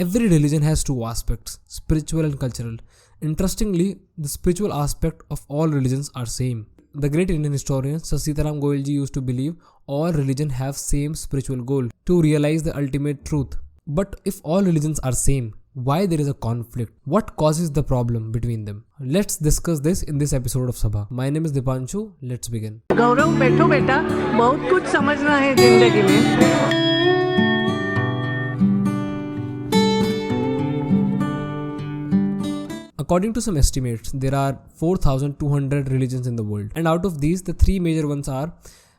Every religion has two aspects, spiritual and cultural. Interestingly, the spiritual aspect of all religions are same. The great Indian historian Sir Sitaram Goyalji used to believe all religions have same spiritual goal, to realize the ultimate truth. But if all religions are same, why there is a conflict? What causes the problem between them? Let's discuss this in this episode of Sabha. My name is Deepanshu. Let's begin. गौरव बैठो बेटा, बहुत कुछ समझना है जिंदगी में. According to some estimates, there are 4,200 religions in the world, and out of these, the three major ones are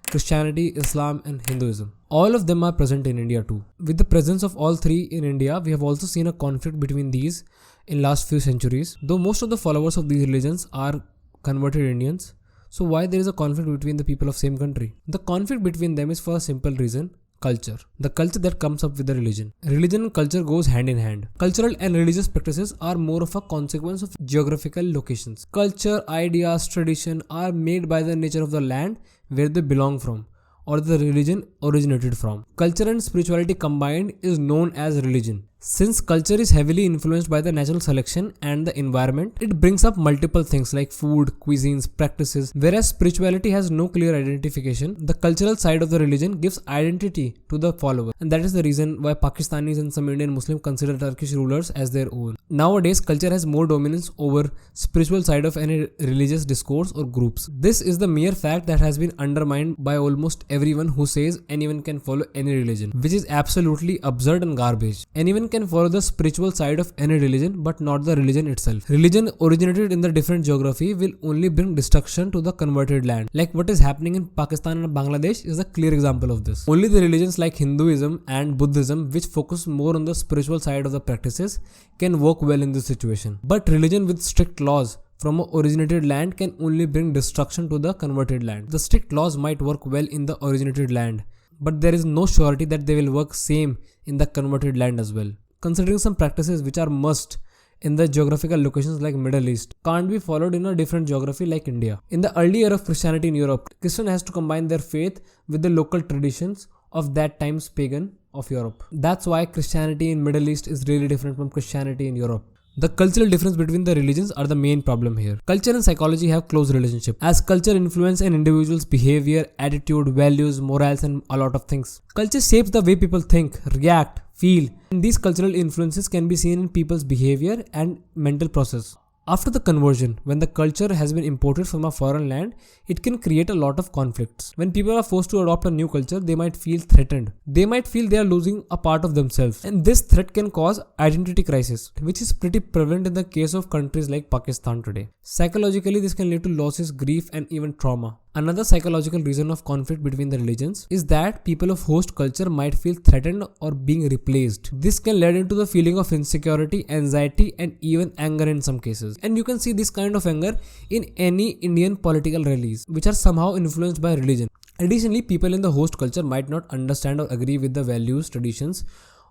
Christianity, Islam, and Hinduism. All of them are present in India too. With the presence of all three in India, we have also seen a conflict between these in last few centuries. Though most of the followers of these religions are converted Indians, so why there is a conflict between the people of same country? The conflict between them is for a simple reason. Culture. The culture that comes up with the religion. Religion and culture goes hand in hand. Cultural and religious practices are more of a consequence of geographical locations. Culture, ideas, tradition are made by the nature of the land where they belong from, or the religion originated from. Culture and spirituality combined is known as religion. Since culture is heavily influenced by the natural selection and the environment, it brings up multiple things like food, cuisines, practices. Whereas spirituality has no clear identification, the cultural side of the religion gives identity to the follower. And that is the reason why Pakistanis and some Indian Muslims consider Turkish rulers as their own. Nowadays, culture has more dominance over spiritual side of any religious discourse or groups. This is the mere fact that has been undermined by almost everyone who says anyone can follow any religion, which is absolutely absurd and garbage. Anyone can follow the spiritual side of any religion, but not the religion itself. Religion originated in the different geography will only bring destruction to the converted land. Like what is happening in Pakistan and Bangladesh is a clear example of this. Only the religions like Hinduism and Buddhism, which focus more on the spiritual side of the practices, can work well in this situation. But religion with strict laws from a originated land can only bring destruction to the converted land. The strict laws might work well in the originated land, but there is no surety that they will work same in the converted land as well. Considering some practices which are must in the geographical locations like Middle East can't be followed in a different geography like India. In the early era of Christianity in Europe, Christian has to combine their faith with the local traditions of that time's pagan of Europe. That's why Christianity in Middle East is really different from Christianity in Europe. The cultural difference between the religions are the main problem here. Culture and psychology have close relationship, as culture influences an individual's behavior, attitude, values, morals, and a lot of things. Culture shapes the way people think, react, feel, and these cultural influences can be seen in people's behavior and mental process. After the conversion, when the culture has been imported from a foreign land, it can create a lot of conflicts. When people are forced to adopt a new culture, they might feel threatened. They might feel they are losing a part of themselves. And this threat can cause identity crisis, which is pretty prevalent in the case of countries like Pakistan today. Psychologically, this can lead to losses, grief, and even trauma. Another psychological reason of conflict between the religions is that people of host culture might feel threatened or being replaced. This can lead into the feeling of insecurity, anxiety, and even anger in some cases. And you can see this kind of anger in any Indian political rallies, which are somehow influenced by religion. Additionally, people in the host culture might not understand or agree with the values, traditions,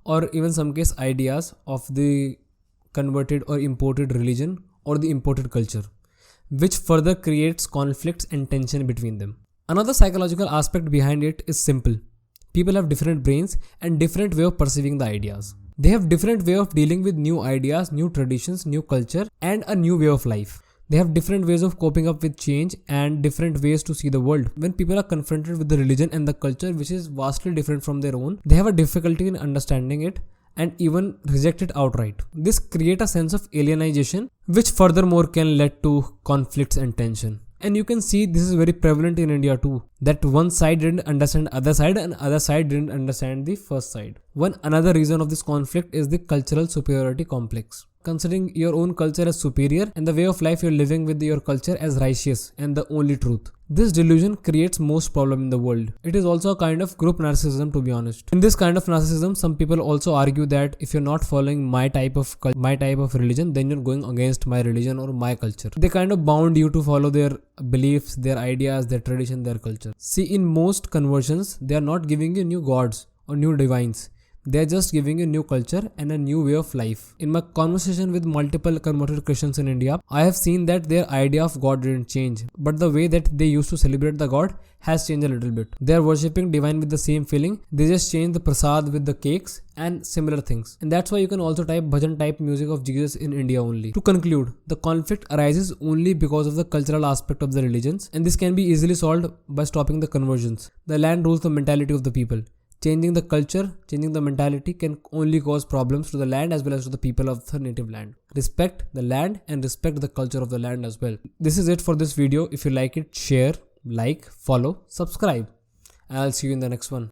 or even some case ideas of the converted or imported religion or the imported culture, which further creates conflicts and tension between them. Another psychological aspect behind it is simple. People have different brains and different way of perceiving the ideas. They have different way of dealing with new ideas, new traditions, new culture, and a new way of life. They have different ways of coping up with change and different ways to see the world. When people are confronted with the religion and the culture which is vastly different from their own, they have a difficulty in understanding it and even reject it outright. This creates a sense of alienation, which furthermore can lead to conflicts and tension. And you can see this is very prevalent in India too, that one side didn't understand other side and other side didn't understand the first side. One another reason of this conflict is the cultural superiority complex. Considering your own culture as superior and the way of life you're living with your culture as righteous and the only truth. This delusion creates most problem in the world. It is also a kind of group narcissism, to be honest. In this kind of narcissism, some people also argue that if you're not following my type of religion, then you're going against my religion or my culture. They kind of bound you to follow their beliefs, their ideas, their tradition, their culture. See, in most conversions, they are not giving you new gods or new divines. They are just giving you new culture and a new way of life. In my conversation with multiple converted Christians in India, I have seen that their idea of God didn't change, but the way that they used to celebrate the God has changed a little bit. They are worshipping divine with the same feeling. They just change the prasad with the cakes and similar things. And that's why you can also type bhajan type music of Jesus in India only. To conclude, the conflict arises only because of the cultural aspect of the religions, and this can be easily solved by stopping the conversions. The land rules the mentality of the people. Changing the culture, changing the mentality can only cause problems to the land as well as to the people of the native land. Respect the land and respect the culture of the land as well. This is it for this video. If you like it, share, like, follow, subscribe. I'll see you in the next one.